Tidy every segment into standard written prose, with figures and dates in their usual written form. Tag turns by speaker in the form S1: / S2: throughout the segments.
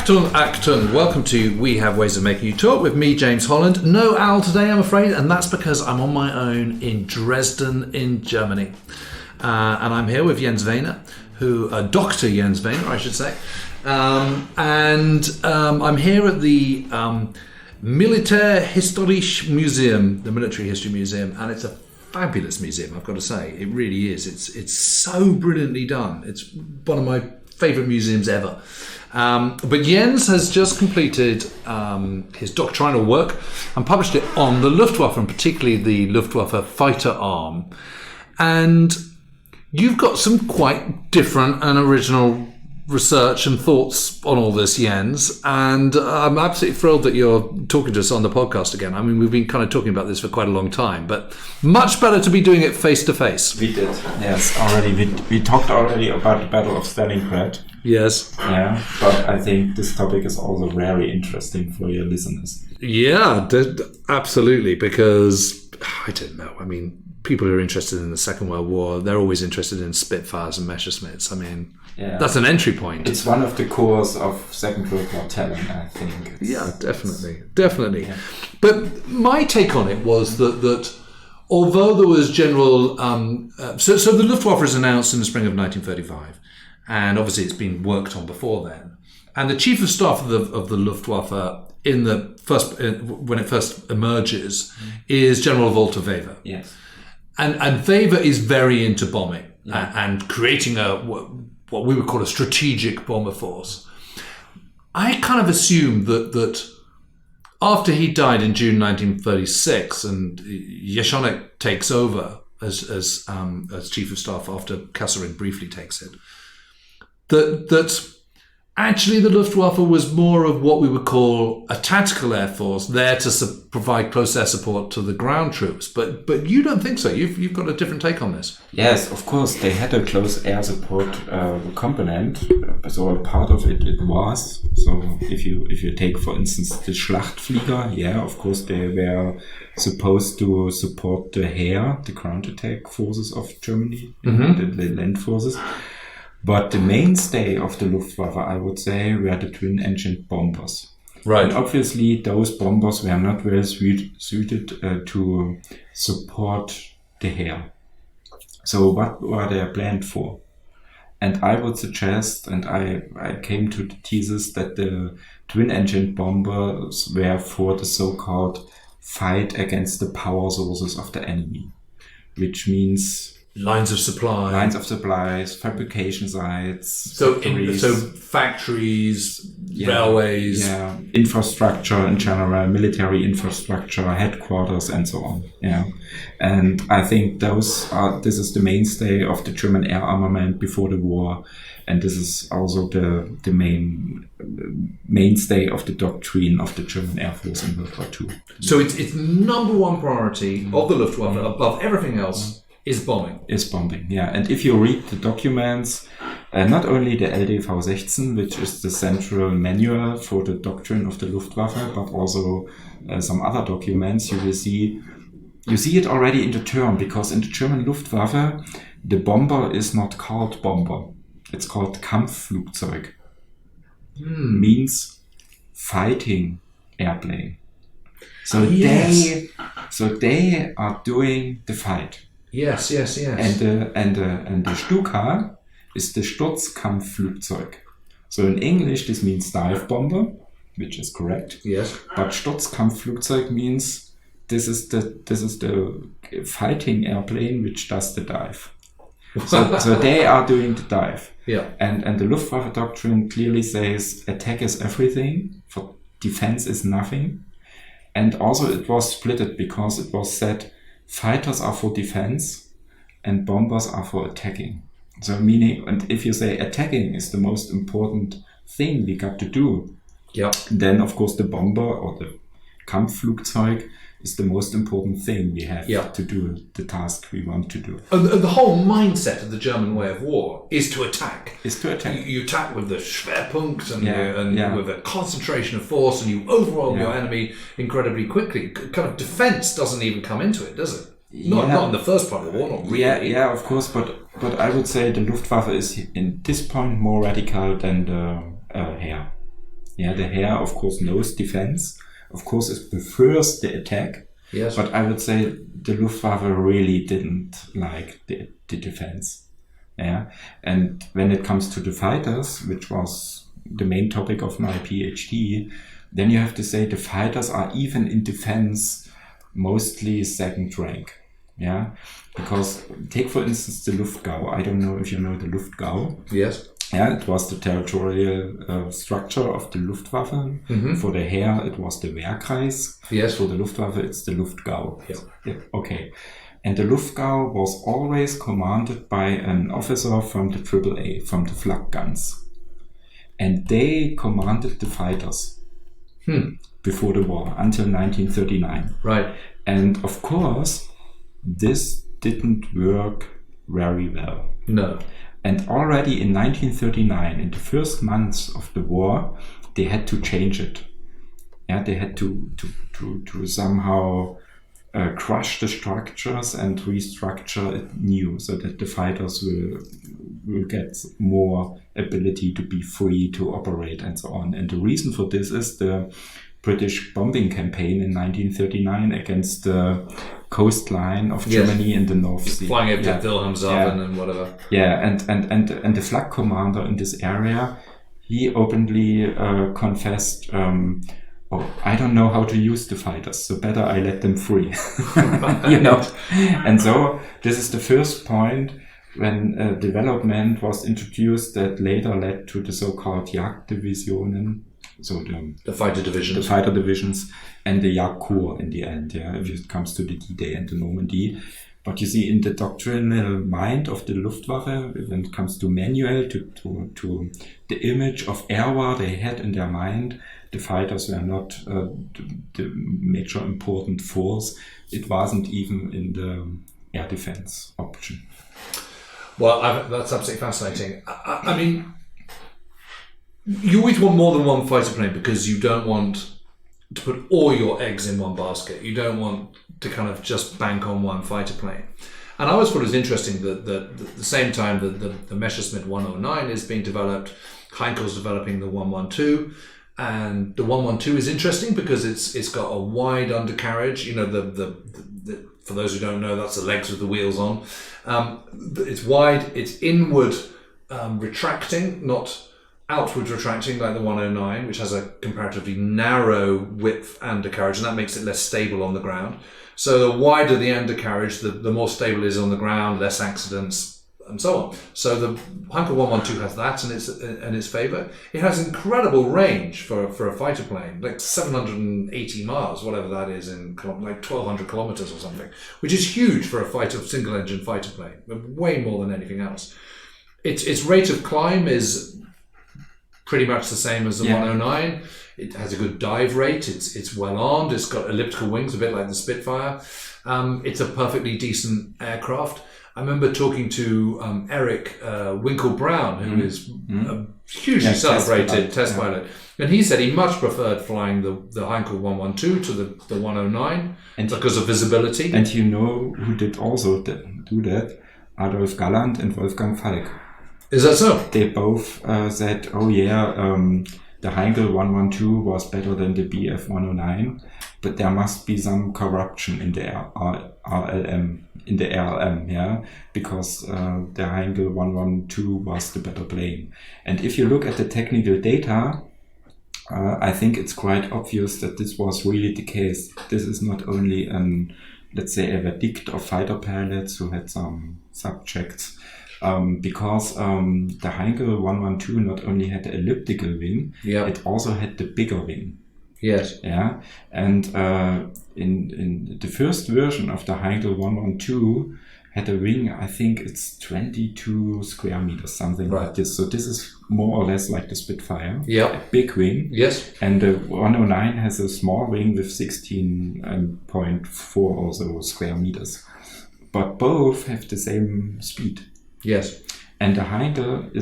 S1: Acton. Welcome to We Have Ways of Making You Talk with me, James Holland. No Al today, I'm afraid, and that's because I'm on my own in Dresden, in Germany. And I'm here with Jens Wehner, Dr. Jens Wehner, I should say. I'm here at the Militärhistorisches Museum, the Military History Museum, and it's a fabulous museum, I've got to say. It really is. It's so brilliantly done. It's one of my favourite museums ever. But Jens has just completed his doctrinal work and published it on the Luftwaffe, and particularly the Luftwaffe fighter arm. And you've got some quite different and original research and thoughts on all this, Jens, and I'm absolutely thrilled that you're talking to us on the podcast again. I mean, we've been kind of talking about this for quite a long time, but much better to be doing it face to face.
S2: We did, yes, already. We talked already about the Battle of Stalingrad.
S1: Yes.
S2: Yeah, but I think this topic is also very interesting for your listeners.
S1: Yeah, absolutely, because I don't know. I mean, people who are interested in the Second World War, they're always interested in Spitfires and Messerschmitts. I mean, that's an entry point.
S2: It's one of the cores of Second World War telling, I think.
S1: Yeah, definitely. Yeah. But my take on it was that although there was general... So the Luftwaffe was announced in the spring of 1935, and obviously it's been worked on before then. And the Chief of Staff of the Luftwaffe when it first emerges is General Walter Wever.
S2: Yes.
S1: And Wever is very into bombing and creating what we would call a strategic bomber force. I kind of assumed that after he died in June 1936 and Jeschonnek takes over as Chief of Staff after Kasserine briefly takes it, that actually the Luftwaffe was more of what we would call a tactical air force there to provide close air support to the ground troops. But you don't think so. You've got a different take on this.
S2: Yes, of course. They had a close air support component. So a part of it was. So if you take, for instance, the Schlachtflieger, of course, they were supposed to support the Heer, the ground attack forces of Germany, the land forces. But the mainstay of the Luftwaffe, I would say, were the twin-engine bombers.
S1: Right.
S2: And obviously, those bombers were not well suited to support the Heer. So what were they planned for? And I would suggest, and I came to the thesis that the twin-engine bombers were for the so-called fight against the power sources of the enemy, which means...
S1: Lines of supplies,
S2: fabrication sites.
S1: So factories, railways.
S2: Yeah, infrastructure in general, military infrastructure, headquarters, and so on. Yeah. And I think this is the mainstay of the German air armament before the war. And this is also the mainstay of the doctrine of the German Air Force in World War II.
S1: So it's number one priority of the Luftwaffe above everything else. Is bombing, yeah. And if you read the documents, not only the LDV-16, which is the central manual for the doctrine of the Luftwaffe, but also some other documents, you see it already in the term, because in the German Luftwaffe, the bomber is not called bomber. It's called Kampfflugzeug. Means fighting airplane. So they are doing the fight. Yes.
S2: And the Stuka is the Sturzkampfflugzeug. So in English, this means dive bomber, which is correct.
S1: Yes.
S2: But Sturzkampfflugzeug means this is the fighting airplane which does the dive. So they are doing the dive.
S1: Yeah.
S2: And the Luftwaffe doctrine clearly says attack is everything, for defense is nothing. And also it was splitted because it was said fighters are for defense and bombers are for attacking. So meaning, and if you say attacking is the most important thing we got to do, then of course the bomber or the Kampfflugzeug is the most important thing we have to do, the task we want to do.
S1: And the whole mindset of the German way of war is to attack. You attack with the Schwerpunkt and with a concentration of force, and you overwhelm your enemy incredibly quickly. Kind of defense doesn't even come into it, does it? Not in the first part of the war, not really.
S2: Yeah, of course, but I would say the Luftwaffe is in this point more radical than the Heer. Yeah, the Hare, of course, knows defense. Of course, it prefers the attack.
S1: Yes.
S2: But I would say the Luftwaffe really didn't like the defense. Yeah. And when it comes to the fighters, which was the main topic of my PhD, then you have to say the fighters are even in defense mostly second rank. Yeah. Because take, for instance, the Luftgau. I don't know if you know the Luftgau.
S1: Yes.
S2: Yeah, it was the territorial structure of the Luftwaffe.
S1: Mm-hmm.
S2: For the Heer, it was the Wehrkreis.
S1: Yes.
S2: For the Luftwaffe, it's the Luftgau.
S1: Yeah.
S2: Yeah, okay. And the Luftgau was always commanded by an officer from the AAA, from the flak guns. And they commanded the fighters before the war, until 1939.
S1: Right.
S2: And of course, this didn't work very well.
S1: No.
S2: And already in 1939, in the first months of the war, they had to change it. Yeah, they had to somehow crush the structures and restructure it new, so that the fighters will get more ability to be free to operate and so on. And the reason for this is the British bombing campaign in 1939 against the coastline of Germany in the North Sea.
S1: Flying over to Wilhelmshaven and whatever.
S2: Yeah, and the flag commander in this area, he openly confessed, I don't know how to use the fighters, so better I let them free. You know? And so this is the first point when development was introduced that later led to the so-called Jagddivisionen. So
S1: the fighter divisions.
S2: The fighter divisions and the Jagdkorps in the end, yeah, if it comes to the D-Day and the Normandy. But you see, in the doctrinal mind of the Luftwaffe, when it comes to manual, to the image of air war they had in their mind, the fighters were not the major important force. It wasn't even in the air defense option.
S1: Well, that's absolutely fascinating. I mean, you always want more than one fighter plane because you don't want to put all your eggs in one basket. You don't want to kind of just bank on one fighter plane. And I always thought it was interesting that the same time that the Messerschmitt 109 is being developed, Heinkel's developing the 112, and the 112 is interesting because it's got a wide undercarriage. You know, the for those who don't know, that's the legs with the wheels on. It's wide, it's inward retracting, not outward retracting like the 109, which has a comparatively narrow width undercarriage, and that makes it less stable on the ground. So the wider the undercarriage, the more stable it is on the ground, less accidents, and so on. So the Heinkel 112 has that in its favour. It has incredible range for a fighter plane, like 780 miles, whatever that is, in like 1,200 kilometres or something, which is huge for a single-engine fighter plane, way more than anything else. Its rate of climb is pretty much the same as the 109. It has a good dive rate. It's well armed. It's got elliptical wings, a bit like the Spitfire. It's a perfectly decent aircraft. I remember talking to Eric Winkle-Brown, who is a hugely celebrated test pilot. And he said he much preferred flying the Heinkel 112 to the 109 because of visibility.
S2: And you know who did also do that? Adolf Galland and Wolfgang Falk.
S1: Is that so?
S2: They both said, the Heinkel 112 was better than the Bf 109, but there must be some corruption in the RLM, yeah, because the Heinkel 112 was the better plane. And if you look at the technical data, I think it's quite obvious that this was really the case. This is not only let's say, a verdict of fighter pilots who had some subjects. Because the Heinkel 112 not only had the elliptical wing, it also had the bigger wing.
S1: Yes.
S2: Yeah, and in the first version of the Heinkel 112 had a wing, I think it's 22 square meters, something like this. So this is more or less like the Spitfire.
S1: Yeah.
S2: A big wing.
S1: Yes.
S2: And the 109 has a small wing with 16.4 or so square meters. But both have the same speed.
S1: Yes.
S2: And the Heinkel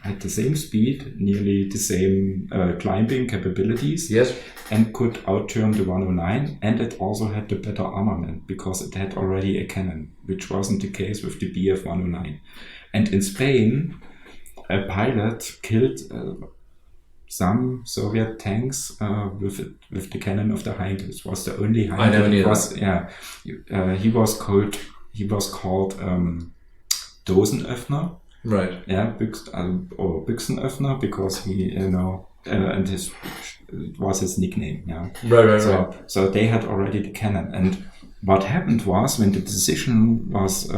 S2: had the same speed, nearly the same climbing capabilities.
S1: Yes.
S2: And could outturn the 109. And it also had the better armament because it had already a cannon, which wasn't the case with the Bf 109. And in Spain, a pilot killed some Soviet tanks with the cannon of the Heinkel. It was the only Heinkel.
S1: I never knew that.
S2: Yeah, he was called Dosenöffner.
S1: Right.
S2: Yeah, or Büchsenöffner, because he, and it was his nickname. Yeah.
S1: Right.
S2: So they had already the cannon, and what happened was when the decision was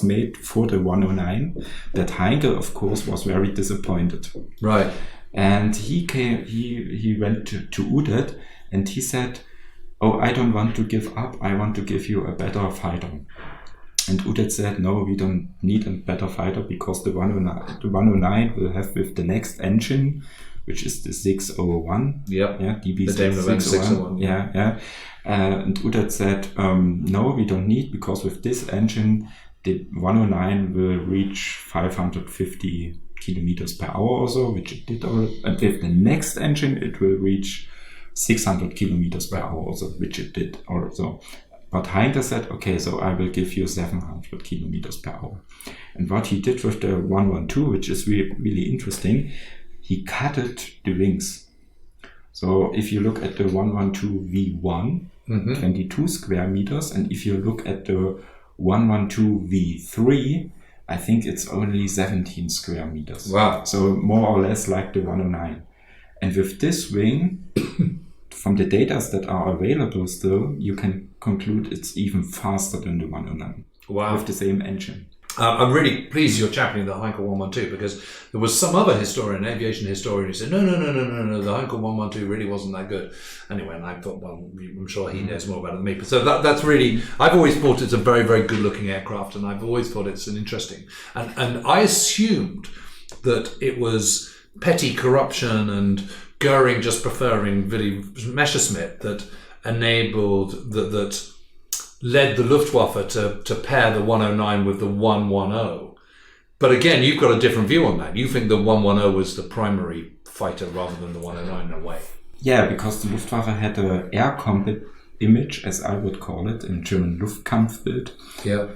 S2: made for the 109, that Heinkel, of course, was very disappointed.
S1: Right.
S2: And he went to Udet, and he said, "Oh, I don't want to give up. I want to give you a better fighter." And Udet said, "No, we don't need a better fighter, because the 109 will have with the next engine, which is the 601.
S1: Yep.
S2: Yeah, DB
S1: the Daimler
S2: 601. Yeah. And Udet said, "No, we don't need, because with this engine, the 109 will reach 550 kilometers per hour or so, which it did already. And with the next engine, it will reach 600 kilometers per hour also, which it did also." But Heinkel said, "Okay, so I will give you 700 kilometers per hour." And what he did with the 112, which is really interesting, he cutted the wings. So if you look at the 112 V1, 22 square meters, and if you look at the 112 V3, I think it's only 17 square meters.
S1: Wow.
S2: So more or less like the 109. And with this wing, from the data that are available still, you can conclude it's even faster than the 109.
S1: Wow.
S2: With the same engine.
S1: I'm really pleased you're championing the Heinkel 112, because there was some other historian, aviation historian, who said, no, the Heinkel 112 really wasn't that good. Anyway, and I thought, well, I'm sure he knows more about it than me. But so that's really, I've always thought it's a very, very good looking aircraft, and I've always thought it's an interesting. And I assumed that it was petty corruption and Goering just preferring Willy Messerschmitt that enabled, that led the Luftwaffe to pair the 109 with the 110. But again, you've got a different view on that. You think the 110 was the primary fighter rather than the 109 in a way.
S2: Yeah, because the Luftwaffe had an air combat image, as I would call it, in German Luftkampfbild.
S1: Yeah.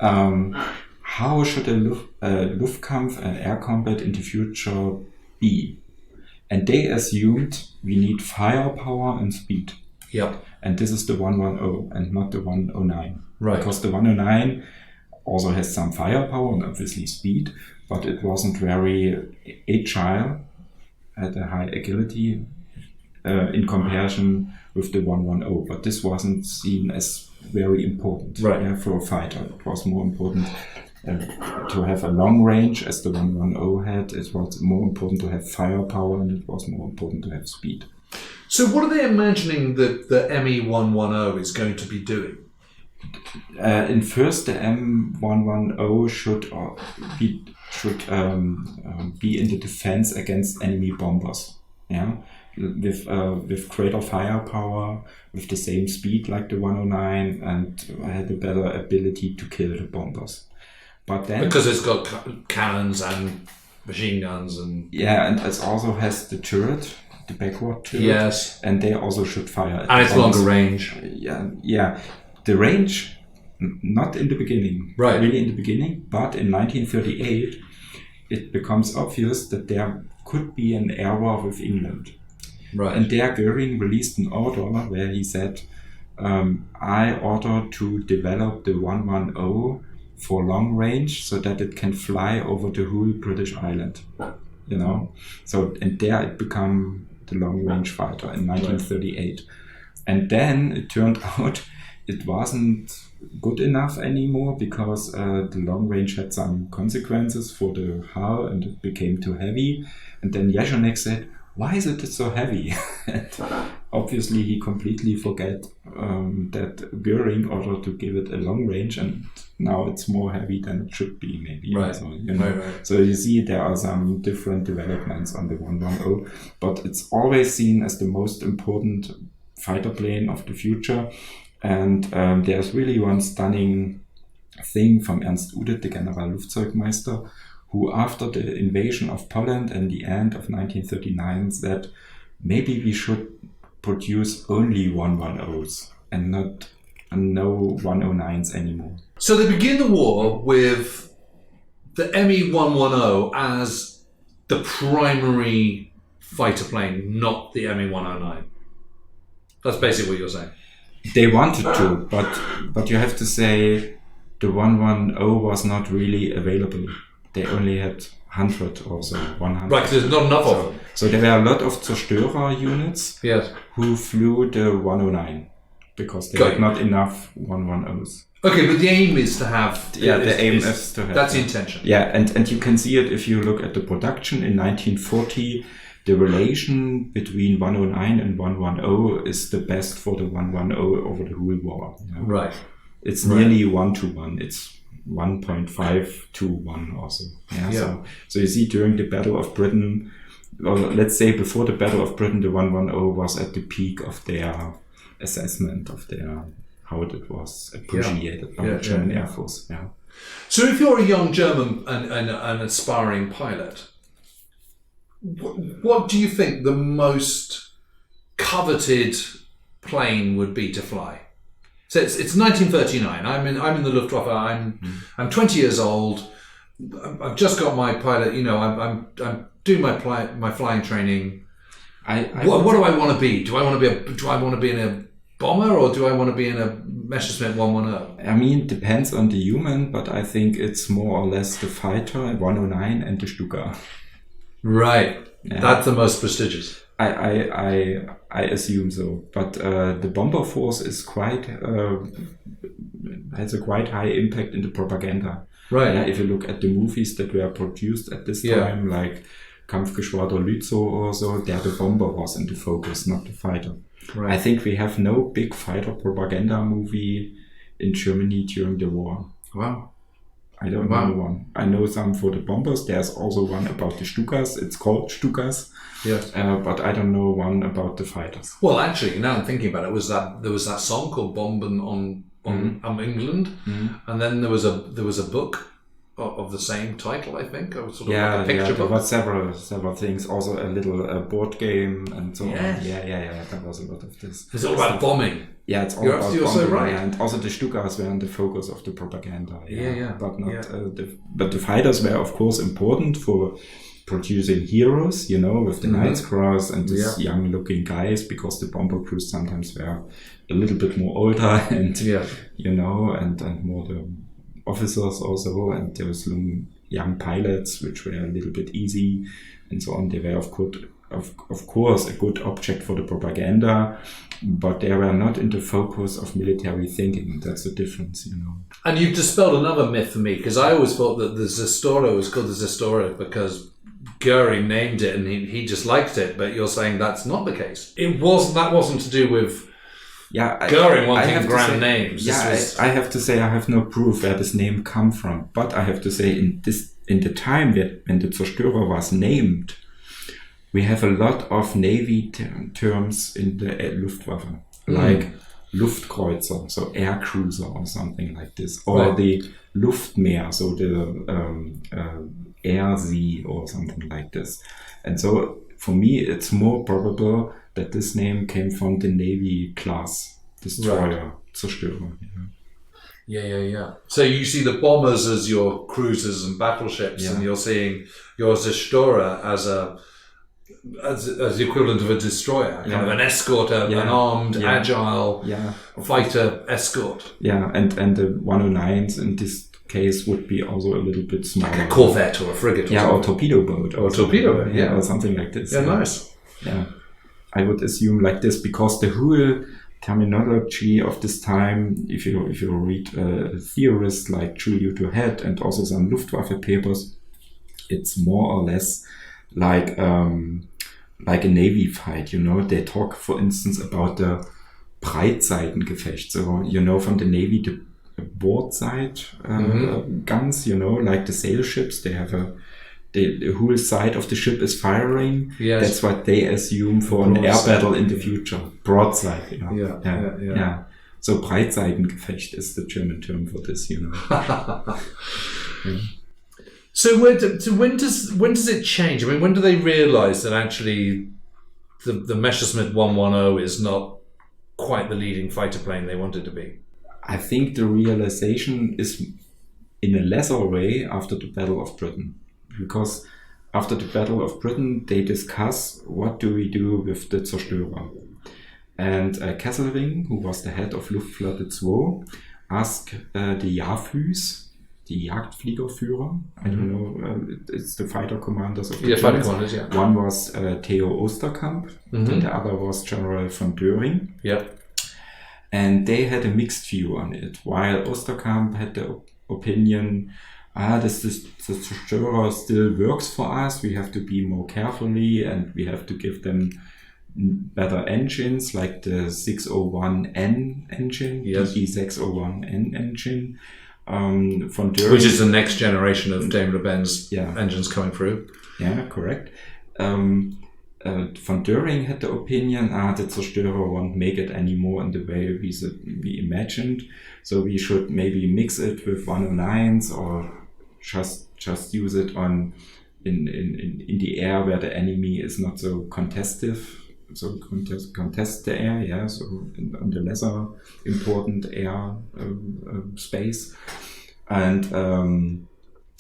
S2: How should a Luftkampf, an air combat in the future be? And they assumed we need firepower and speed.
S1: Yep.
S2: And this is the 110 and not the 109.
S1: Right.
S2: Because the 109 also has some firepower and obviously speed, but it wasn't very agile, had a high agility in comparison with the 110. But this wasn't seen as very important for a fighter. It was more important to have a long range, as the 110 had. It was more important to have firepower, and it was more important to have speed.
S1: So what are they imagining that the ME-110 is going to be doing?
S2: In first, the M110 should be in the defense against enemy bombers. Yeah, with greater firepower, with the same speed like the 109, and had a better ability to kill the bombers. But then,
S1: because it's got cannons and machine guns and
S2: it also has the turret. The backward turret.
S1: Yes.
S2: And they also should fire.
S1: And it's longer range.
S2: Yeah. The range, not in the beginning.
S1: Right.
S2: Really in the beginning. But in 1938, it becomes obvious that there could be an error with England.
S1: Right.
S2: And there Goering released an order where he said, I order to develop the 110 for long range so that it can fly over the whole British island. So, and there it became the long-range fighter in 1938. And then it turned out it wasn't good enough anymore, because the long range had some consequences for the hull, and it became too heavy. And then Ježonek said, "Why is it so heavy?" And obviously he completely forgot that Goering ordered to give it a long range, and now it's more heavy than it should be, maybe.
S1: Right.
S2: So,
S1: Right.
S2: So you see there are some different developments on the 110, but it's always seen as the most important fighter plane of the future. And there's really one stunning thing from Ernst Udet, the Generalluftzeugmeister, who after the invasion of Poland and the end of 1939 said, maybe we should produce only 110s and no 109s anymore.
S1: So they begin the war with the ME-110 as the primary fighter plane, not the ME-109. That's basically what you're saying.
S2: They wanted to, but you have to say the 110 was not really available. They only had 100 or so, 100.
S1: Right, there's not enough of them.
S2: So there were a lot of Zerstörer units
S1: Yes.
S2: who flew the 109 because they had not enough 110s.
S1: Okay, but the aim is to have...
S2: the aim is to have...
S1: That's the intention.
S2: Yeah, and you can see it if you look at the production in 1940. The relation between 109 and 110 is the best for the 110 over the whole war. You know?
S1: Right.
S2: It's nearly 1-to-1. It's 1.5 to 1 also. Yeah. So you see during the Battle of Britain, or let's say before the Battle of Britain, the 110 was at the peak of their assessment of their how it was appreciated by the German Air Force. Yeah.
S1: So if you're a young German and an aspiring pilot, what do you think the most coveted plane would be to fly? So it's 1939. I'm in the Luftwaffe. I'm 20 years old. I've just got my pilot. You know, I'm doing my flying training. What do I want to be? Do I want to be in a bomber, or do I want to be in a Messerschmitt 110?
S2: I mean, it depends on the human, but I think it's more or less the fighter 109 and the Stuka.
S1: Right.
S2: Yeah.
S1: That's the most prestigious.
S2: I assume so, but the bomber force is has a quite high impact in the propaganda.
S1: Right.
S2: Yeah, if you look at the movies that were produced at this time, like Kampfgeschwader Lützow or so, there the bomber was in the focus, not the fighter. Right. I think we have no big fighter propaganda movie in Germany during the war.
S1: Wow.
S2: I don't know one. I know some for the bombers. There's also one about the Stukas. It's called Stukas.
S1: Yes.
S2: But I don't know one about the fighters.
S1: Well, actually, now I'm thinking about it, there was that song called "Bomben on England," and then there was a book of the same title, I think, or sort of like a picture book.
S2: There were several things. Also a little board game and so on. Yeah. There was a lot of this.
S1: It's all about bombing.
S2: Yeah, it's all about bombing.
S1: You're so right.
S2: And also the Stukas were in the focus of the propaganda.
S1: Yeah.
S2: But not. But the fighters were, of course, important for producing heroes. You know, with the Knight's Cross and these young-looking guys, because the bomber crews sometimes were a little bit more older and you know, and more the officers also, and there was young pilots which were a little bit easy and so on. They were of course a good object for the propaganda, but they were not in the focus of military thinking. That's the difference, you know.
S1: And you've dispelled another myth for me, because I always thought that the Zestora was called the Zestora because Goering named it and he just liked it, but you're saying that's not the case. That wasn't to do with Goering wanting grand names.
S2: I have to say I have no proof where this name come from, but I have to say in the time when the Zerstörer was named, we have a lot of Navy terms in the Luftwaffe, like Luftkreuzer, so air cruiser or something like this, or the Luftmeer, so the Air See or something like this. And so for me, it's more probable that this name came from the Navy class destroyer, Zerstörer.
S1: Yeah. So you see the bombers as your cruisers and battleships, and you're seeing your Zerstörer as the equivalent of a destroyer, kind of an escort, an armed, agile fighter escort.
S2: Yeah, and the 109s in this case would be also a little bit smaller.
S1: Like a corvette or a frigate.
S2: Or torpedo boat.
S1: Or torpedo boat,
S2: or something like this.
S1: Yeah, nice.
S2: Yeah, I would assume like this, because the whole terminology of this time, if you read theorists like Julio Duhet and also some Luftwaffe papers, it's more or less like a Navy fight, you know. They talk, for instance, about the Breitseitengefecht. So, you know, from the Navy, the broadside guns, you know, like the sail ships, they have the whole side of the ship is firing. Yes. That's what they assume for an air battle in the future. Broadside, you know. Yeah. So Breitseitengefecht is the German term for this, you know.
S1: So when does it change? I mean, when do they realise that actually the Messerschmitt 110 is not quite the leading fighter plane they want it to be?
S2: I think the realization is in a lesser way after the Battle of Britain, because after the Battle of Britain, they discuss what do we do with the Zerstörer. And Kesselring, who was the head of Luftwaffe 2, asked the Jahrfüß, the Jagdfliegerführer, I don't know, it's the fighter commanders of the
S1: fighter commanders, yeah.
S2: One was Theo Osterkamp, and the other was General von Döring.
S1: Yep.
S2: And they had a mixed view on it, while Osterkamp had the opinion, the Zerstörer still works for us, we have to be more carefully and we have to give them better engines like the 601N engine,
S1: yes.
S2: the 601N engine. Von Döring,
S1: which is the next generation of Daimler-Benz engines coming through.
S2: Yeah, correct. Von Döring had the opinion, the Zerstörer won't make it anymore in the way we imagined, so we should maybe mix it with 109s or just use it in the air where the enemy is not so contestive. So contest the air, so on the lesser important air space. And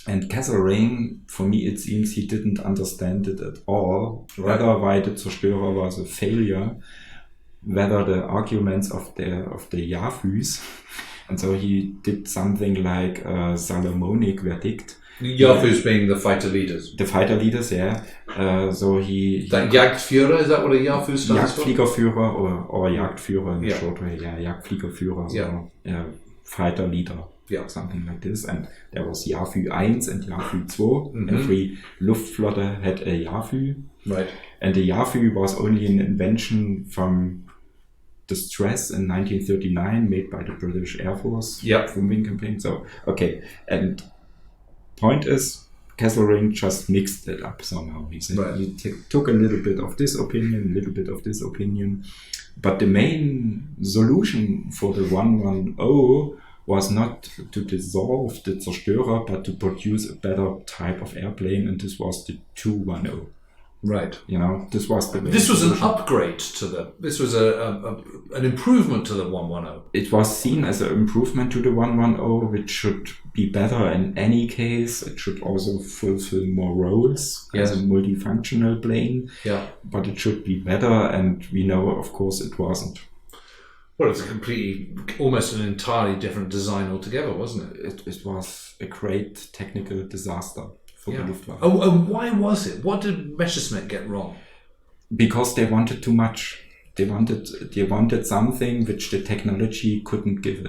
S2: Kesselring, for me it seems he didn't understand it at all, whether why the Zerstörer was a failure, whether the arguments of the Jahrfüß, and so he did something like a Solomonic verdict.
S1: Jahrfüß being the fighter leaders.
S2: The fighter leaders, yeah. So he...
S1: Jagdführer, is that what a Jahrfüß stands for?
S2: Jagdfliegerführer or Jagdführer in short way, Jagdfliegerführer, so fighter leader, something like this. And there was Jahrfüß 1 and Jahrfüß 2. Every Luftflotte had a Jahrfüß.
S1: Right.
S2: And the Jahrfüß was only an invention from the stress in 1939 made by the British Air Force. Bombing campaign. So, okay. And point is, Kesselring just mixed it up somehow. He said he took a little bit of this opinion, a little bit of this opinion, but the main solution for the 110 was not to dissolve the Zerstörer, but to produce a better type of airplane, and this was the 210.
S1: Right.
S2: This was the.
S1: This was an upgrade to the. This was an improvement to the 110.
S2: It was seen as an improvement to the 110, which should be better in any case. It should also fulfill more roles as a multifunctional plane.
S1: Yeah.
S2: But it should be better, and we know, of course, it wasn't.
S1: Well, it's almost an entirely different design altogether, wasn't it?
S2: It was a great technical disaster for the Luftwaffe.
S1: Oh, and why was it? What did Messerschmitt get wrong?
S2: Because they wanted too much. They wanted something which the technology couldn't give.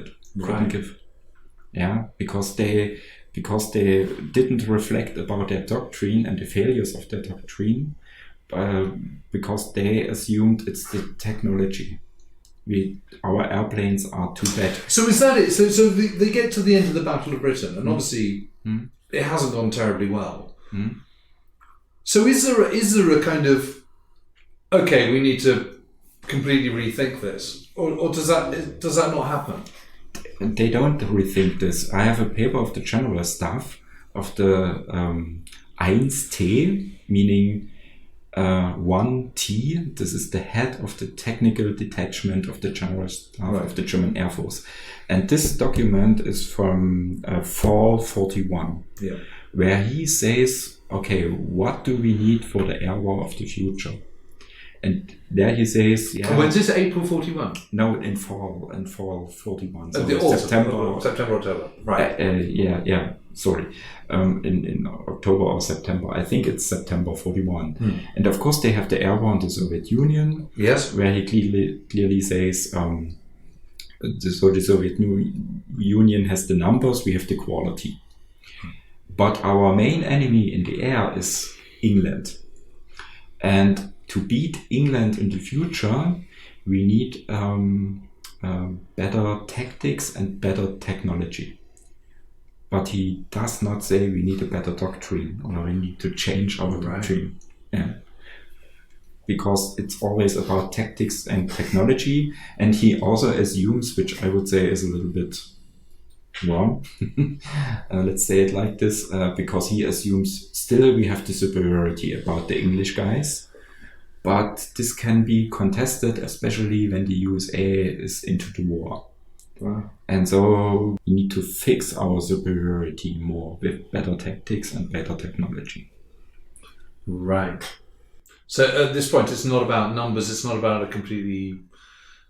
S2: Yeah, because they didn't reflect about their doctrine and the failures of their doctrine, because they assumed it's the technology. Our airplanes are too bad.
S1: So is that it? So they get to the end of the Battle of Britain, and obviously it hasn't gone terribly well. So is there a kind of, okay, we need to completely rethink this, or does that not happen?
S2: They don't rethink this. I have a paper of the general staff of the 1T, meaning 1T. This is the head of the technical detachment of the general staff of the German Air Force. And this document is from fall 41, where he says, okay, what do we need for the air war of the future? And there he says,
S1: when's this, April 41?
S2: No, in fall 41. So
S1: September, October. Right.
S2: Sorry. In October or September. I think it's September 41. And of course they have the air war in the Soviet Union.
S1: Yes.
S2: Where he clearly says, the Soviet Union has the numbers, we have the quality. But our main enemy in the air is England. And to beat England in the future, we need better tactics and better technology. But he does not say we need a better doctrine or we need to change our doctrine. Yeah. Because it's always about tactics and technology. And he also assumes, which I would say is a little bit wrong, let's say it like this, because he assumes still we have the superiority about the English guys. But this can be contested, especially when the USA is into the war. Wow. And so we need to fix our superiority more with better tactics and better technology.
S1: Right. So at this point, it's not about numbers. It's not about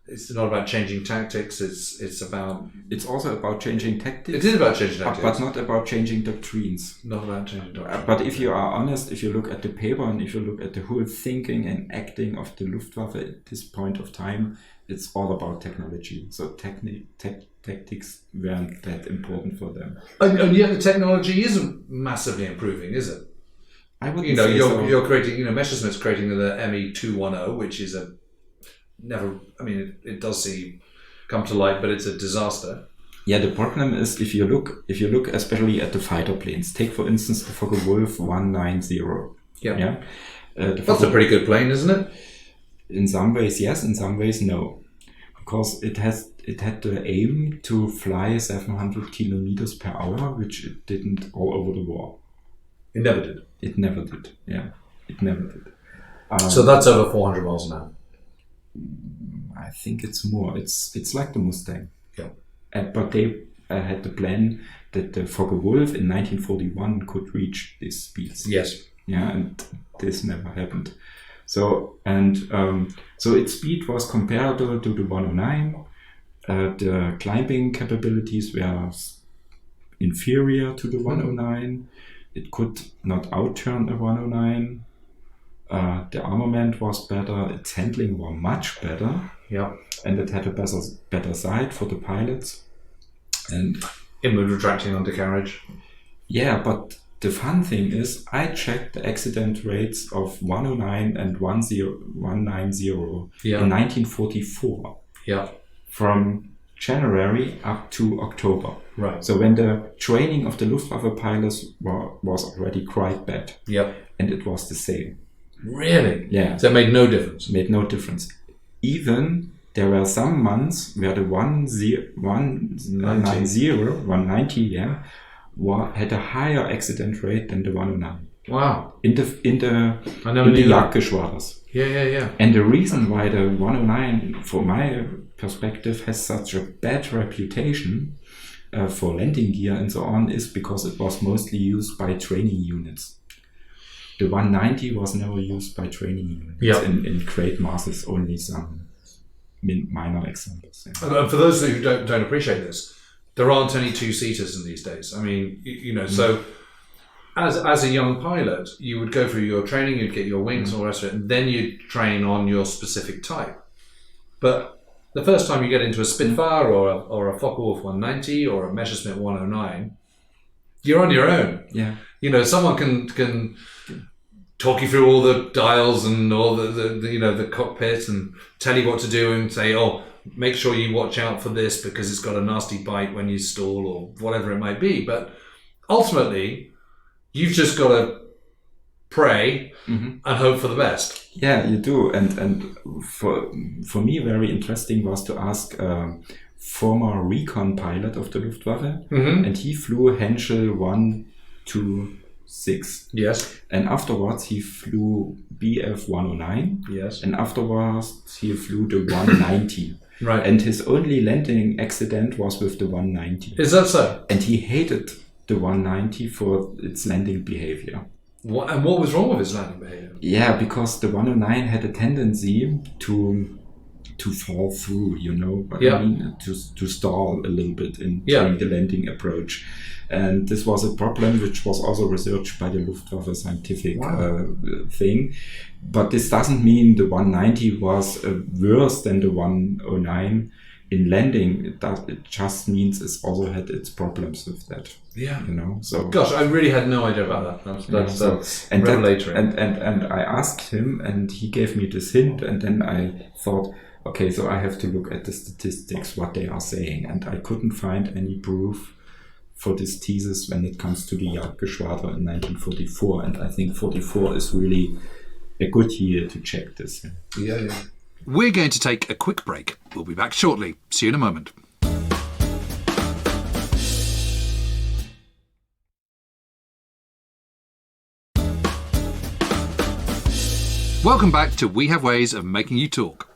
S1: It's not about changing tactics. It's about.
S2: It's also about changing tactics.
S1: It is about changing tactics,
S2: but not about changing doctrines.
S1: Not about changing doctrines.
S2: But if you are honest, if you look at the paper and if you look at the whole thinking and acting of the Luftwaffe at this point of time, it's all about technology. So tactics weren't that important for them.
S1: And yet the technology isn't massively improving, is it?
S2: I wouldn't
S1: you're creating, Messerschmitt's creating the ME-210, which is it does come to light, but it's a disaster.
S2: Yeah, the problem is if you look especially at the fighter planes. Take for instance the Focke-Wulf 190.
S1: Yeah. That's a pretty good plane, isn't it?
S2: In some ways, yes. In some ways, no, because it had the aim to fly 700 kilometers per hour, which it didn't all over the war.
S1: It never did.
S2: It never did. Yeah, it never did.
S1: So that's over 400 miles an hour.
S2: I think it's more. It's like the Mustang.
S1: Yeah.
S2: But they had the plan that the Focke-Wulf in 1941 could reach these speeds.
S1: Yes.
S2: Yeah, and this never happened. So its speed was comparable to the 109. The climbing capabilities were inferior to the 109. It could not outturn a 109. The armament was better. Its handling was much better.
S1: Yeah.
S2: And it had a better sight for the pilots. And
S1: inward retracting undercarriage.
S2: Yeah, but the fun thing is, I checked the accident rates of 109 and 190 in 1944.
S1: Yeah.
S2: From January up to October.
S1: Right.
S2: So when the training of the Luftwaffe pilots was already quite bad.
S1: Yeah.
S2: And it was the same.
S1: Really?
S2: Yeah.
S1: So it made no difference?
S2: Made no difference. Even there were some months where the 190, yeah, had a higher accident rate than the 109.
S1: Wow.
S2: In the Jagdgeschwaders.
S1: Yeah.
S2: And the reason why the 109, from my perspective, has such a bad reputation for landing gear and so on is because it was mostly used by training units. The 190 was never used by training units.
S1: Yeah.
S2: In great masses, only some minor examples.
S1: Yeah. For those who don't appreciate this, there aren't any two-seaters in these days. I mean, so as a young pilot, you would go through your training, you'd get your wings and all the rest of it, and then you'd train on your specific type. But the first time you get into a Spitfire or a Focke-Wulf 190 or a Messerschmitt 109, you're on your own.
S2: Yeah.
S1: Someone can talk you through all the dials and all the cockpit and tell you what to do and say, oh, make sure you watch out for this because it's got a nasty bite when you stall or whatever it might be. But ultimately, you've just got to pray and hope for the best.
S2: Yeah, you do. And for me, very interesting was to ask a former recon pilot of the Luftwaffe, and he flew Henschel 126.
S1: Yes.
S2: And afterwards, he flew BF 109.
S1: Yes.
S2: And afterwards, he flew the 190.
S1: Right.
S2: And his only landing accident was with the 190.
S1: Is that so?
S2: And he hated the 190 for its landing behavior.
S1: What was wrong with his landing behavior?
S2: Yeah, because the 109 had a tendency to fall through, what I mean, to stall a little bit in during the landing approach. And this was a problem which was also researched by the Luftwaffe scientific thing. But this doesn't mean the 190 was worse than the 109 in landing. It just means it's also had its problems with that.
S1: Yeah.
S2: So
S1: gosh, I really had no idea about that. That's revelatory.
S2: And I asked him and he gave me this hint, and then I thought, okay, so I have to look at the statistics, what they are saying. And I couldn't find any proof for this thesis when it comes to the Jagdgeschwader in 1944. And I think 44 is really a good year to check this.
S1: Yeah.
S3: We're going to take a quick break. We'll be back shortly. See you in a moment. Welcome back to We Have Ways of Making You Talk.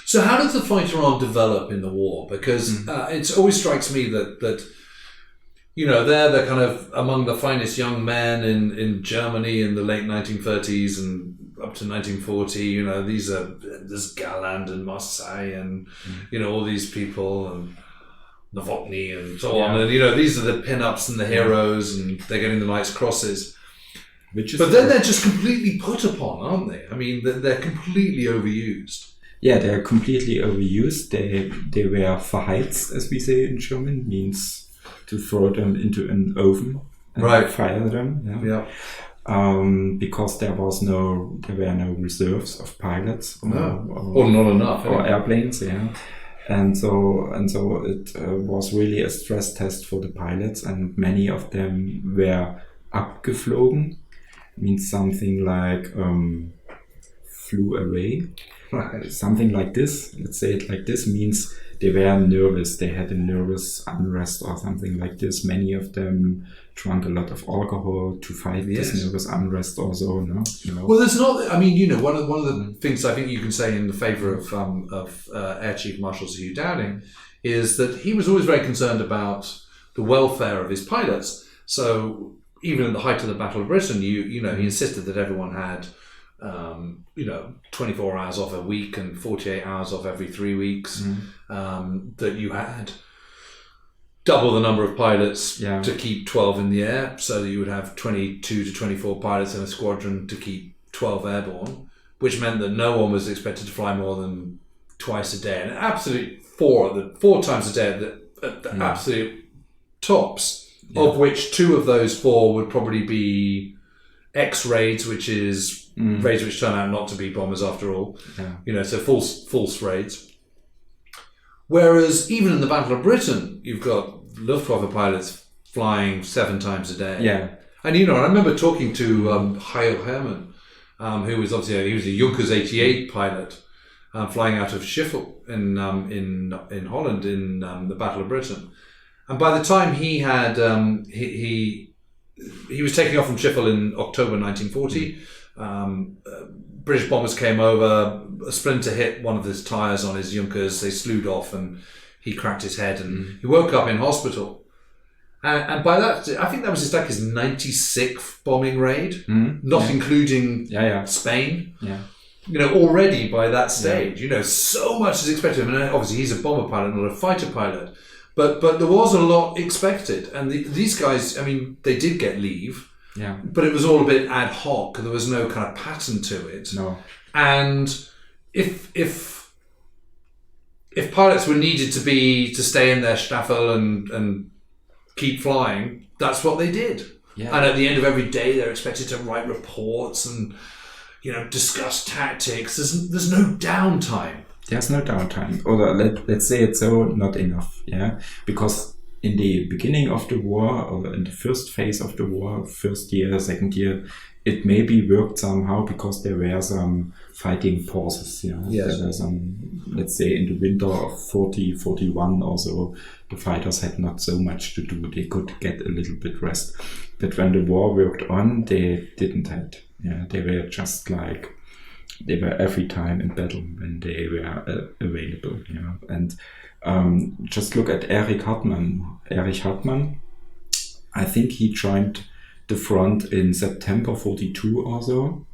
S1: So how does the fighter arm develop in the war? Because it always strikes me that they're the kind of among the finest young men in Germany in the late 1930s and up to 1940. There's Galland and Marseille and all these people and Novotny and so on. And these are the pin-ups and the heroes, and they're getting the Knight's Crosses. But then they're just completely put upon, aren't they? I mean, they're completely overused.
S2: Yeah, they're completely overused. They were verheizt, as we say in German, means to throw them into an oven and fire them.
S1: Yeah.
S2: Because there were no reserves of pilots
S1: or not enough,
S2: or airplanes. Yeah, and so it was really a stress test for the pilots, and many of them were abgeflogen. Means something like flew away.
S1: Right.
S2: Something like this. Let's say it like this. Means they were nervous. They had a nervous unrest or something like this. Many of them drank a lot of alcohol to fight this nervous unrest also. No?
S1: Well, there's not. I mean, one of the things I think you can say in the favour of Air Chief Marshal Sir Hugh Dowding is that he was always very concerned about the welfare of his pilots. So even at the height of the Battle of Britain, he insisted that everyone had 24 hours off a week and 48 hours off every 3 weeks. That you had double the number of pilots to keep 12 in the air, so that you would have 22 to 24 pilots in a squadron to keep 12 airborne, which meant that no one was expected to fly more than twice a day, and absolute four times a day at the absolute tops. Of which 2 of those 4 would probably be X-raids, which is raids which turn out not to be bombers after all. So false raids. Whereas even in the Battle of Britain, you've got Luftwaffe pilots flying 7 times a day.
S2: Yeah.
S1: And I remember talking to Heil Hermann, who was obviously he was a Junkers 88 pilot, flying out of Schiphol in Holland in the Battle of Britain. And by the time he had he was taking off from Schiphol in October 1940. British bombers came over. A splinter hit one of his tyres on his Junkers. They slewed off, and he cracked his head, and he woke up in hospital. And by that, I think that was his 96th bombing raid, not including Spain.
S2: Yeah.
S1: Already by that stage, so much is expected. I mean, obviously he's a bomber pilot, not a fighter pilot. But there was a lot expected, and these guys, I mean, they did get leave, but it was all a bit ad hoc. There was no kind of pattern to it.
S2: No.
S1: And if pilots were needed to stay in their Staffel and keep flying, that's what they did. Yeah. And at the end of every day, they're expected to write reports and discuss tactics. There's no downtime.
S2: There's no downtime, or let's say it's so not enough, because in the beginning of the war, or in the first phase of the war, first year, second year, it maybe worked somehow because there were some fighting pauses. There were some, let's say, in the winter of 40, 41 or so, the fighters had not so much to do. They could get a little bit rest. But when the war worked on, they didn't have. They were just like. They were every time in battle when they were available. And just look at Erich Hartmann. Erich Hartmann, I think he joined the front in September 42 or so,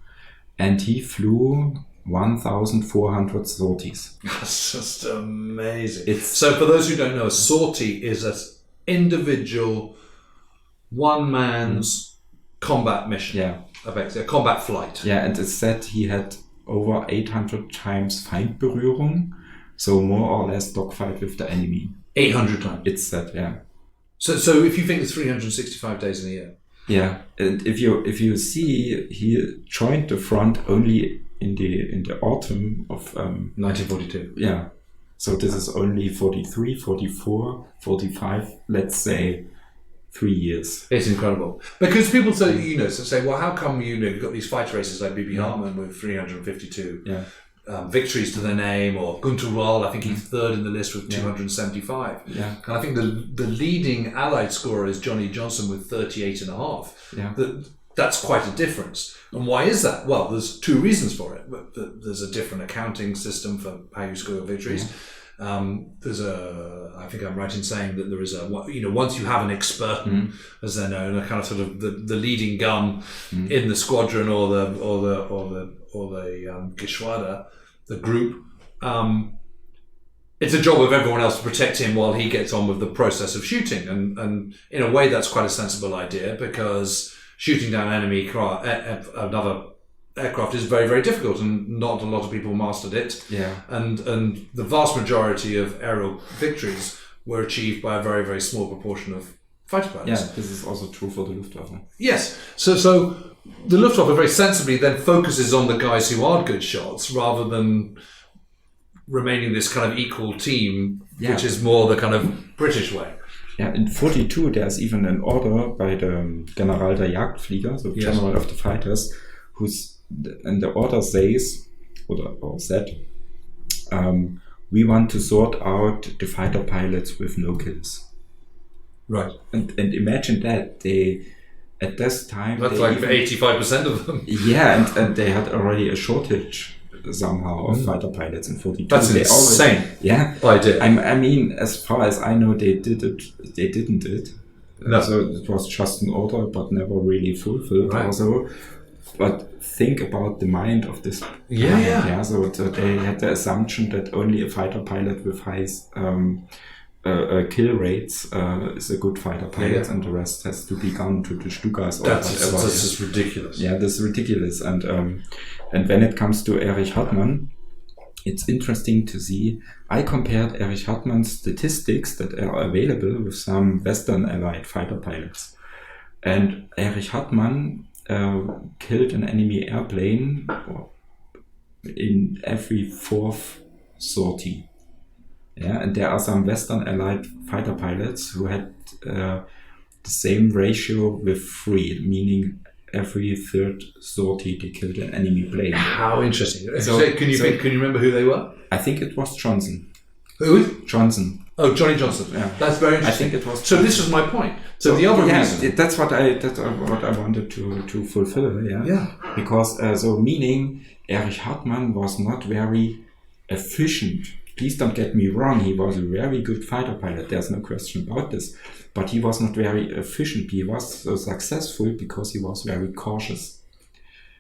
S2: and he flew 1,400 sorties.
S1: That's just amazing. So for those who don't know, a sortie is an individual one man's combat mission. Effectively, a combat flight.
S2: And it's said he had over 800 times Feindberührung, so more or less dogfight with the enemy.
S1: 800 times?
S2: It's said,
S1: So if you think it's 365 days in a year?
S2: Yeah, and if you see, he joined the front only in the autumn of
S1: 1942.
S2: Yeah, so this is only 43, 44, 45, let's say 3 years.
S1: It's incredible. Because people say, well, how come you've got these fighter races like B.B. Hartmann with 352 victories to their name, or Günter Roll, I think he's third in the list with 275.
S2: Yeah.
S1: And I think the leading Allied scorer is Johnny Johnson with 38.5.
S2: Yeah.
S1: That's quite a difference. And why is that? Well, there's 2 reasons for it. There's a different accounting system for how you score victories. I think I'm right in saying that there is once you have an Experten, as they're known, a kind of sort of the leading gun in the squadron or the Geschwader, the group. It's a job of everyone else to protect him while he gets on with the process of shooting, and in a way that's quite a sensible idea, because shooting down another aircraft is very, very difficult, and not a lot of people mastered it.
S2: Yeah.
S1: And the vast majority of aerial victories were achieved by a very, very small proportion of fighter pilots.
S2: Yeah, this is also true for the Luftwaffe.
S1: Yes. So the Luftwaffe very sensibly then focuses on the guys who are good shots, rather than remaining this kind of equal team, which is more the kind of British way.
S2: Yeah, in 42 there's even an order by the General der Jagdflieger, so General of the Fighters, and the order says, or said, we want to sort out the fighter pilots with no kills.
S1: Right.
S2: And imagine that, at this time...
S1: That's like 85% of them.
S2: Yeah, and they had already a shortage somehow of fighter pilots in 42.
S1: That's insane. Idea.
S2: I mean, as far as I know, they didn't it.
S1: No.
S2: So it was just an order, but never really fulfilled.
S1: Right.
S2: Also, but think about the mind of this.
S1: Yeah.
S2: So they had the assumption that only a fighter pilot with high kill rates is a good fighter pilot, and the rest has to be gone to the Stukas or
S1: That's
S2: whatever.
S1: just ridiculous.
S2: Yeah, that's ridiculous. And when it comes to Erich Hartmann, it's interesting to see. I compared Erich Hartmann's statistics that are available with some Western Allied fighter pilots. And Erich Hartmann killed an enemy airplane in every fourth sortie. Yeah, and there are some Western Allied fighter pilots who had the same ratio with 3, meaning every third sortie they killed an enemy plane.
S1: How interesting! Can you remember who they were?
S2: I think it was Johnson.
S1: Who?
S2: Johnson.
S1: Oh, Johnny Johnson.
S2: Yeah.
S1: That's very interesting.
S2: I think it was.
S1: So this was my point. So the other reason.
S2: That's what I wanted to fulfill. Yeah.
S1: Yeah.
S2: Because meaning Erich Hartmann was not very efficient. Please don't get me wrong. He was a very good fighter pilot. There's no question about this. But he was not very efficient. He was so successful because he was very cautious.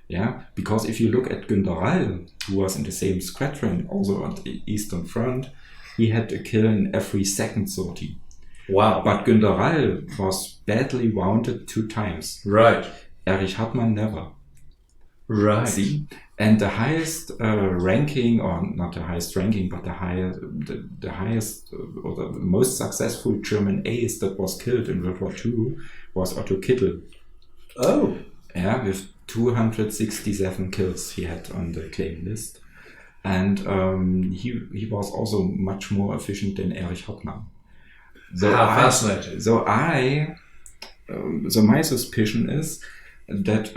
S2: Yeah. Because if you look at Günter Rall, who was in the same squadron, also on the Eastern Front, he had a kill in every second sortie.
S1: Wow.
S2: But Günter Rall was badly wounded 2 times.
S1: Right.
S2: Erich Hartmann never.
S1: Right.
S2: See? And the highest ranking, or not the highest ranking, but the highest or the most successful German ace that was killed in World War II was Otto Kittel.
S1: Oh.
S2: Yeah, with 267 kills he had on the claim list. And he was also much more efficient than Erich Hartmann.
S1: Fascinating.
S2: So my suspicion is that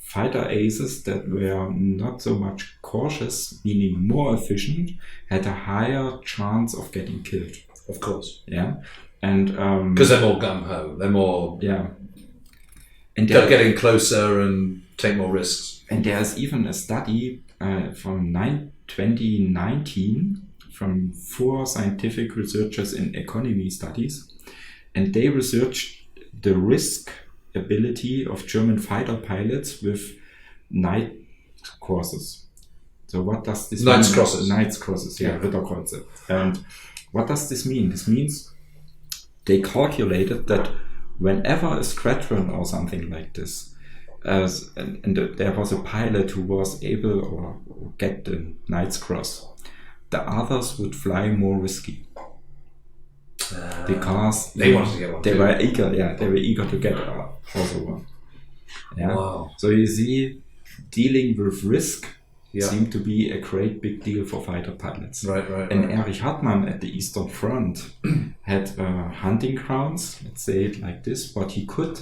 S2: fighter aces that were not so much cautious, meaning more efficient, had a higher chance of getting killed.
S1: Of course.
S2: Yeah. And
S1: because they're more gung-ho. They're more...
S2: Yeah. And
S1: they're getting closer and take more risks.
S2: And there's even a study from 2019 from 4 scientific researchers in economy studies, and they researched the risk ability of German fighter pilots with night courses. So what does this mean? Night crosses, yeah, Ritterkreuze. And what does this mean? This means they calculated that whenever a squadron or something like this, there was a pilot who was able or get the Knight's Cross, the others would fly more risky. Because
S1: they wanted to get one.
S2: They were eager to get also one. Yeah.
S1: Wow.
S2: So you see, dealing with risk seemed to be a great big deal for fighter pilots.
S1: Right.
S2: And Erich Hartmann at the Eastern Front had hunting grounds, let's say it like this, but he could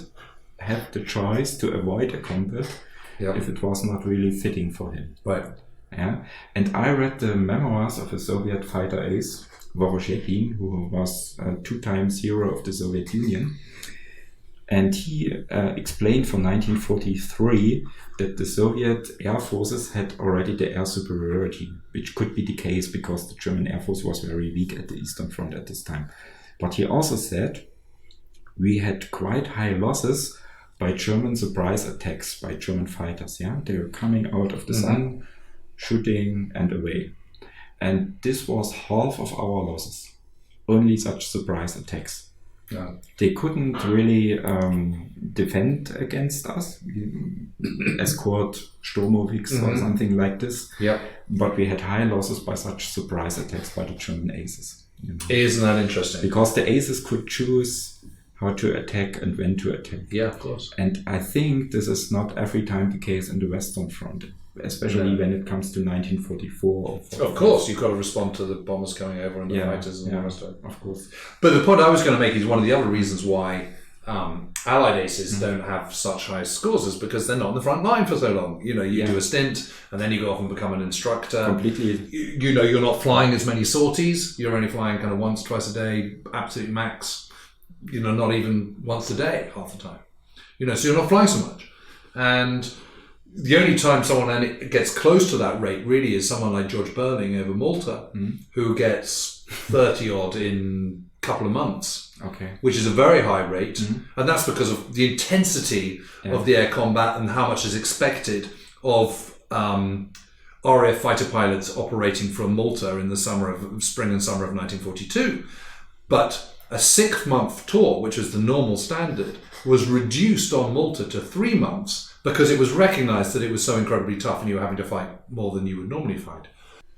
S2: have the choice to avoid a combat if it was not really fitting for him.
S1: Right.
S2: Yeah. And I read the memoirs of a Soviet fighter ace, Voroshekin, who was 2 times hero of the Soviet Union. And he explained from 1943 that the Soviet air forces had already the air superiority. which could be the case because the German Air Force was very weak at the Eastern Front at this time. But he also said we had quite high losses by German surprise attacks by German fighters. Yeah, they were coming out of the sun, shooting and away. And this was half of our losses. Only such surprise attacks.
S1: Yeah.
S2: They couldn't really defend against us, escort Sturmowicks or something like this.
S1: Yep.
S2: But we had high losses by such surprise attacks by the German aces.
S1: Isn't that interesting?
S2: Because the aces could choose how to attack and when to attack.
S1: Yeah, of course.
S2: And I think this is not every time the case in the Western Front, especially when it comes to 1944.
S1: Of course, you've got to respond to the bombers coming over and the fighters and all the rest of it.
S2: Of course.
S1: But the point I was going to make is one of the other reasons why Allied aces don't have such high scores is because they're not on the front line for so long. You do a stint and then you go off and become an instructor.
S2: Completely.
S1: You're not flying as many sorties. You're only flying kind of once, twice a day, absolute max. Not even once a day, half the time. So you're not flying so much. And the only time someone gets close to that rate really is someone like George Burling over Malta, who gets 30 odd in a couple of months, which is a very high rate. And that's because of the intensity of the air combat and how much is expected of RAF fighter pilots operating from Malta in the spring and summer of 1942. But a 6-month tour, which was the normal standard, was reduced on Malta to 3 months because it was recognised that it was so incredibly tough and you were having to fight more than you would normally fight.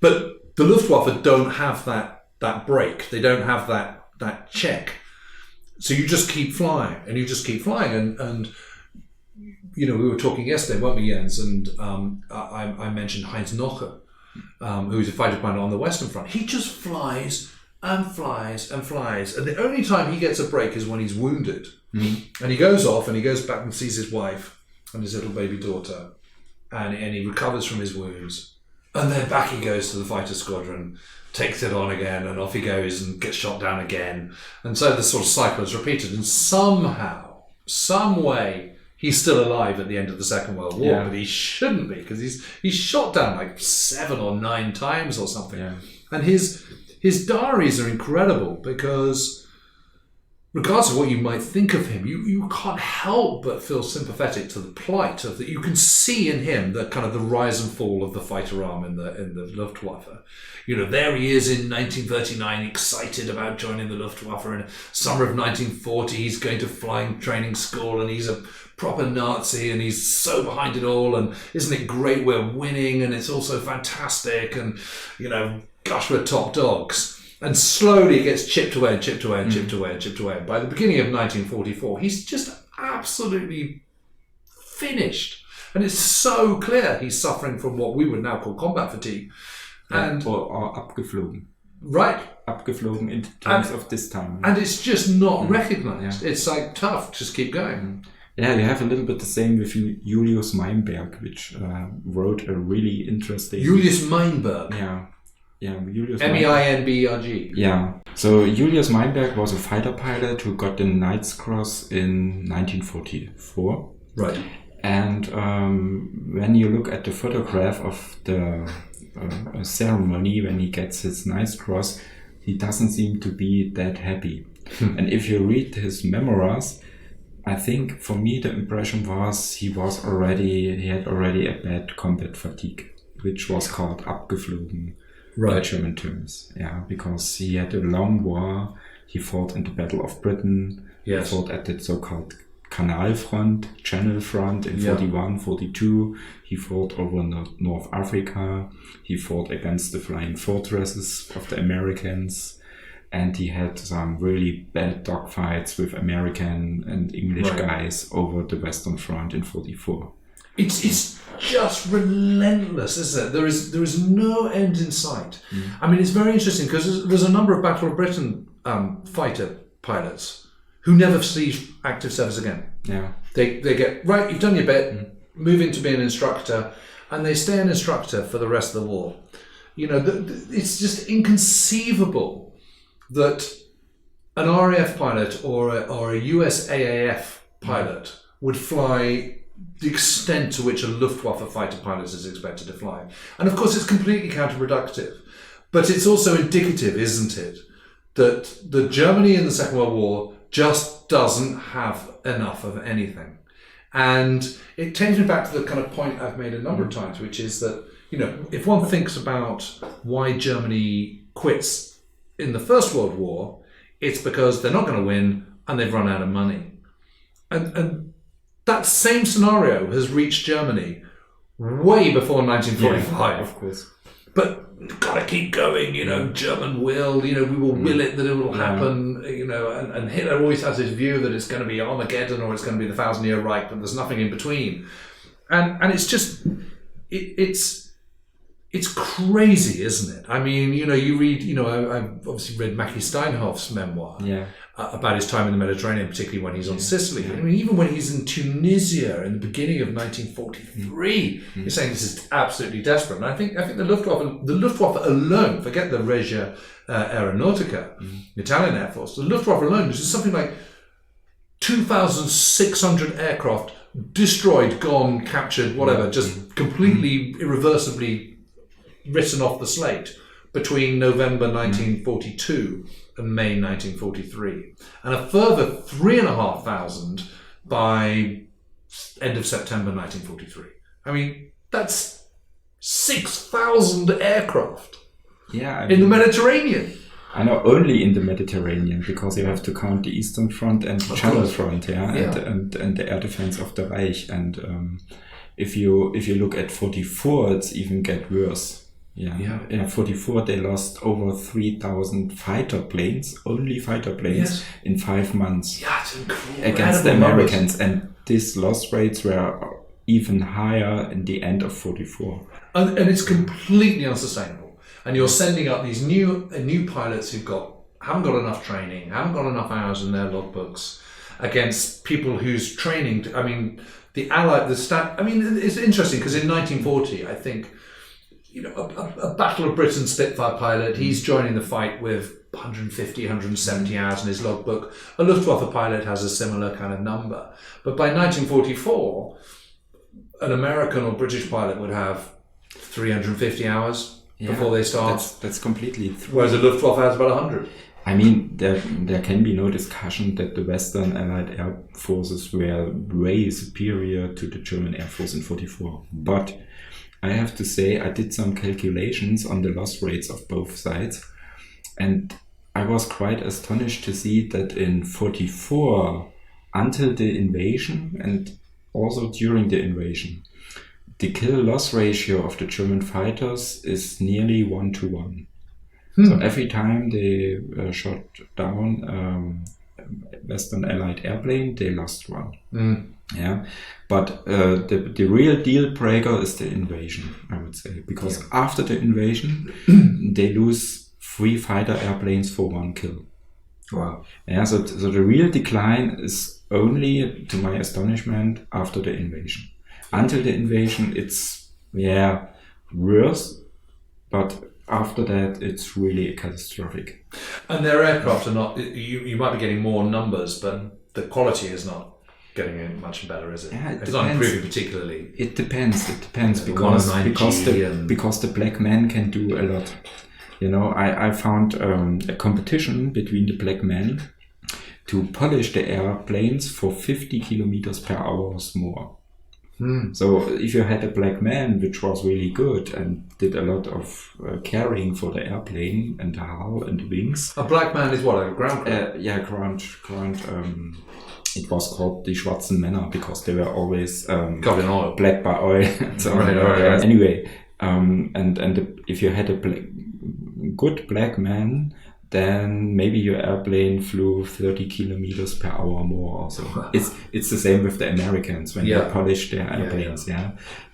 S1: But the Luftwaffe don't have that break. They don't have that check. So you just keep flying and you just keep flying. And we were talking yesterday, weren't we, Jens? And I mentioned Heinz Noche, who's a fighter pilot on the Western Front. He just flies and flies and flies. And the only time he gets a break is when he's wounded. And he goes off and he goes back and sees his wife and his little baby daughter. And he recovers from his wounds. And then back he goes to the fighter squadron, takes it on again, and off he goes and gets shot down again. And so the sort of cycle is repeated. And somehow, some way, he's still alive at the end of the Second World War. But he shouldn't be, because he's shot down like 7 or 9 times or something. Yeah. And his diaries are incredible because, regardless of what you might think of him, you can't help but feel sympathetic to the plight of that. You can see in him the kind of the rise and fall of the fighter arm in the Luftwaffe. There he is in 1939, excited about joining the Luftwaffe. In summer of 1940, he's going to flying training school, and he's a proper Nazi, and he's so behind it all. And isn't it great we're winning? And it's also fantastic. And gosh, we're top dogs. And slowly it gets chipped away and chipped away and chipped away and chipped away. By the beginning of 1944, he's just absolutely finished. And it's so clear he's suffering from what we would now call combat fatigue.
S2: Or abgeflogen.
S1: Right.
S2: Abgeflogen in terms of this time.
S1: And it's just not recognised. Yeah. It's like, tough, just keep going.
S2: Yeah, you have a little bit the same with Julius Meinberg, which wrote a really interesting...
S1: Julius Meinberg?
S2: Yeah, Julius
S1: Meinberg.
S2: Yeah. So Julius Meinberg was a fighter pilot who got the Knight's Cross in 1944.
S1: Right.
S2: And when you look at the photograph of the ceremony when he gets his Knight's Cross, he doesn't seem to be that happy. And if you read his memoirs, I think for me the impression was he had already a bad combat fatigue, which was called abgeflogen.
S1: Right.
S2: In German terms, because he had a long war. He fought in the Battle of Britain.
S1: Yes.
S2: He fought at the so-called Canal Front, Channel Front in 41, 42. He fought over North Africa. He fought against the flying fortresses of the Americans. And he had some really bad dogfights with American and English guys over the Western Front in 44.
S1: It's just relentless, isn't it? There is no end in sight. I mean, it's very interesting because there's a number of Battle of Britain fighter pilots who never see active service again.
S2: Yeah,
S1: they get right. You've done your bit. Move into being an instructor, and they stay an instructor for the rest of the war. It's just inconceivable that an RAF pilot or a US AAF pilot would fly the extent to which a Luftwaffe fighter pilot is expected to fly. And of course, it's completely counterproductive. But it's also indicative, isn't it, that the Germany in the Second World War just doesn't have enough of anything. And it takes me back to the kind of point I've made a number of times, which is that, if one thinks about why Germany quits in the First World War, it's because they're not going to win and they've run out of money. And that same scenario has reached Germany way before 1945.
S2: Yeah, of course.
S1: But you've got to keep going, German will, we will will it that it will happen, and Hitler always has this view that it's going to be Armageddon or it's going to be the 1,000-Year Reich, but there's nothing in between. And it's just, it's crazy, isn't it? I mean, you read, I've obviously read Mackie Steinhoff's memoir about his time in the Mediterranean, particularly when he's on Sicily. I mean, even when he's in Tunisia in the beginning of 1943, he's saying this is absolutely desperate. And I think the Luftwaffe alone, forget the Regia Aeronautica, the Italian Air Force, the Luftwaffe alone is something like 2,600 aircraft destroyed, gone, captured, whatever, just completely irreversibly written off the slate between November 1942 and May 1943, and a further 3,500 by end of September 1943. I mean, that's 6,000 aircraft in the Mediterranean.
S2: I know, only in the Mediterranean, because you have to count the Eastern Front and the Channel Front, and the air defense of the Reich. And if you look at 44, it's even get worse. In 44 they lost over 3,000 fighter planes, only fighter planes, in 5 months against the Americans. And these loss rates were even higher in the end of 44.
S1: And it's completely unsustainable. And you're sending up these new pilots who haven't got enough training, haven't got enough hours in their logbooks, against people whose training, it's interesting because in 1940, I think, a Battle of Britain Spitfire pilot, he's joining the fight with 150, 170 hours in his logbook. A Luftwaffe pilot has a similar kind of number. But by 1944, an American or British pilot would have 350 hours before they start.
S2: That's completely true.
S1: Whereas a Luftwaffe has about 100.
S2: I mean, there can be no discussion that the Western Allied Air Forces were way superior to the German Air Force in 44. But I have to say, I did some calculations on the loss rates of both sides, and I was quite astonished to see that in 44, until the invasion and also during the invasion, the kill-loss ratio of the German fighters is nearly 1-to-1. So every time they shot down Western Allied airplane, they lost one. But the real deal breaker is the invasion, I would say, because after the invasion they lose 3 fighter airplanes for 1 kill.
S1: Wow.
S2: So the real decline is only, to my astonishment, after the invasion. Until the invasion, it's worse, but after that, it's really catastrophic.
S1: And their aircraft are not. You might be getting more numbers, but the quality is not getting any much better, is it? It's not improving particularly.
S2: It depends because the black men can do a lot. I found a competition between the black men to polish the airplanes for 50 kilometers per hour more. So if you had a black man which was really good and did a lot of caring for the airplane and the hull and the wings.
S1: A black man is what, a ground crew?
S2: Ground. It was called the Schwarzen Männer because they were always
S1: covered in oil.
S2: Black by oil. Right. Anyway, if you had a good black man, then maybe your airplane flew 30 kilometers per hour more. Also, it's the same with the Americans when they polish their airplanes.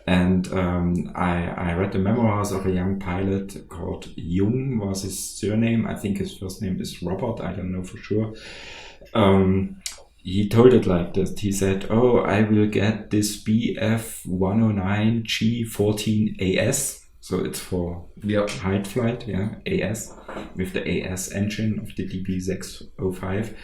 S2: And I read the memoirs of a young pilot called Jung was his surname. I think his first name is Robert. I don't know for sure. He told it like this. He said, I will get this BF 109 G14AS. So it's for height flight, AS, with the AS engine of the DB605.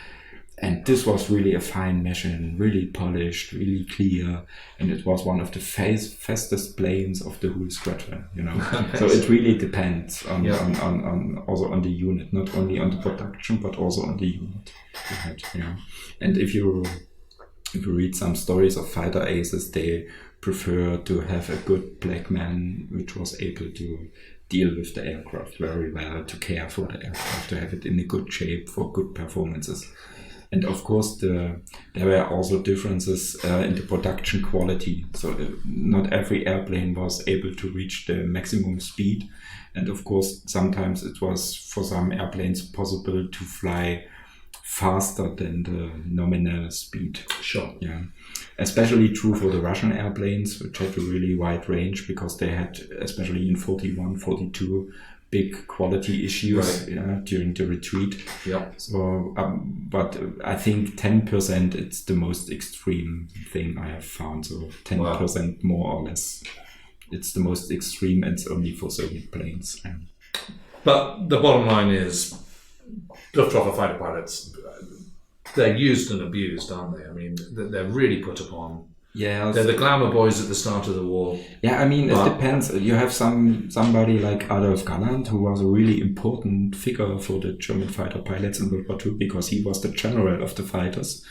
S2: And this was really a fine machine, really polished, really clear, and it was one of the fastest planes of the whole squadron, you know. So it really depends on also on the unit, not only on the production but also on the unit you had, yeah. And if you read some stories of fighter aces, they prefer to have a good black man which was able to deal with the aircraft very well, to care for the aircraft, to have it in a good shape for good performances. And of course, there were also differences in the production quality. So not every airplane was able to reach the maximum speed. And of course, sometimes it was for some airplanes possible to fly faster than the nominal speed.
S1: Sure.
S2: Yeah. Especially true for the Russian airplanes, which had a really wide range because they had, especially in 41, 42, big quality issues during the retreat.
S1: Yeah.
S2: So, but I think 10% it's the most extreme thing I have found. So 10% more or less. It's the most extreme, and it's only for Soviet planes.
S1: But the bottom line is, Luftwaffe fighter pilots, they're used and abused, aren't they? I mean, they're really put upon.
S2: Yeah,
S1: they're the glamour boys at the start of the war.
S2: Yeah, I mean, it depends. You have somebody like Adolf Galland, who was a really important figure for the German fighter pilots in World War II, because he was the general of the fighters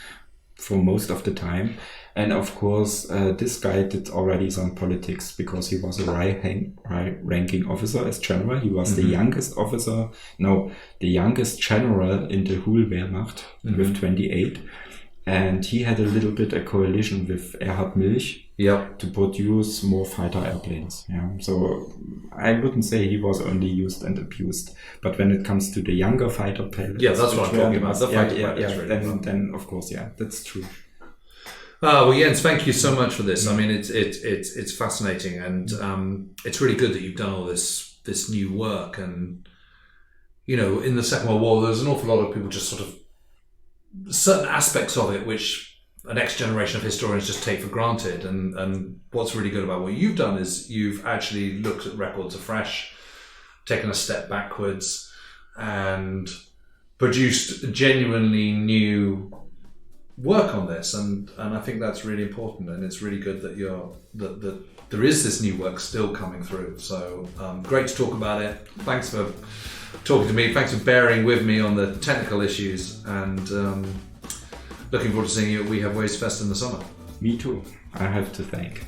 S2: for most of the time. And of course, this guy did already some politics because he was a high-ranking officer as general. He was the youngest officer, the youngest general in the whole Wehrmacht with 28. And he had a little bit a coalition with Erhard Milch to produce more fighter airplanes. Yeah. So I wouldn't say he was only used and abused. But when it comes to the younger fighter pilots...
S1: Yeah, that's what I'm talking about. The fighter pilots,
S2: then of course, that's true.
S1: Well, Jens, thank you so much for this. I mean, it's fascinating, and it's really good that you've done all this new work. And, you know, in the Second World War, there's an awful lot of people just sort of certain aspects of it which a next generation of historians just take for granted, and what's really good about what you've done is you've actually looked at records afresh, taken a step backwards, and produced genuinely new work on this, and I think that's really important, and it's really good that that there is this new work still coming through. So great to talk about it. Thanks for talking to me. Thanks for bearing with me on the technical issues, and looking forward to seeing you at We Have Ways Fest in the summer.
S2: Me too. I have to thank.